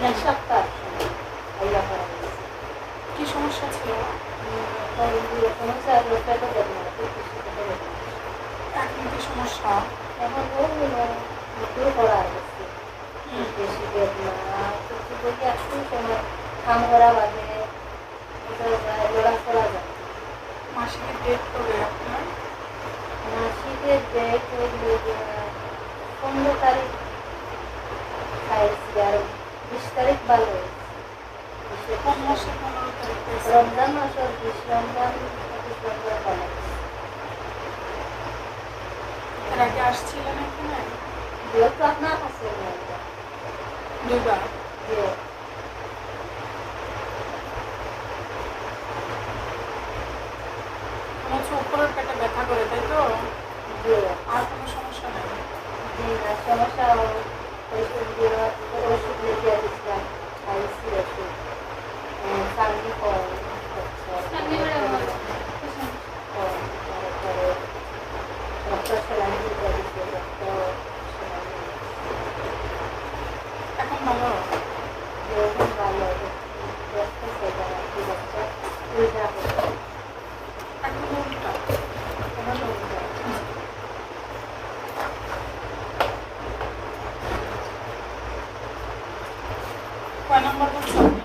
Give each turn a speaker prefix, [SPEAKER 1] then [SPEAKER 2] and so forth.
[SPEAKER 1] এক সপ্তাহ আইয়া করা গেছে।
[SPEAKER 2] কি সমস্যা ছিল?
[SPEAKER 1] সমস্যা হলো পেটে বেদনা,
[SPEAKER 2] এখন কি সমস্যা?
[SPEAKER 1] এখন মুখেও করা গেছে, বেশি বেদনা কিছু বলি আসতে সময় কাম করা বাদে লড়া চলা যায়।
[SPEAKER 2] মাসিকের ডেট কবে আপনার?
[SPEAKER 1] মাসিকের ডেট হইল 15 তারিখ খাইছি, আর 20 তারিখ ভালো হয়েছে।
[SPEAKER 2] কোন মাসে 15 তারিখ হয়েছে?
[SPEAKER 1] রমজান মাসের 20 রমজান 25 রমজান ভালো হয়েছে।
[SPEAKER 2] এর আগে আসছিলেন এখানে?
[SPEAKER 1] যেহেতু আপনার কাছে
[SPEAKER 2] দুবার।
[SPEAKER 1] যে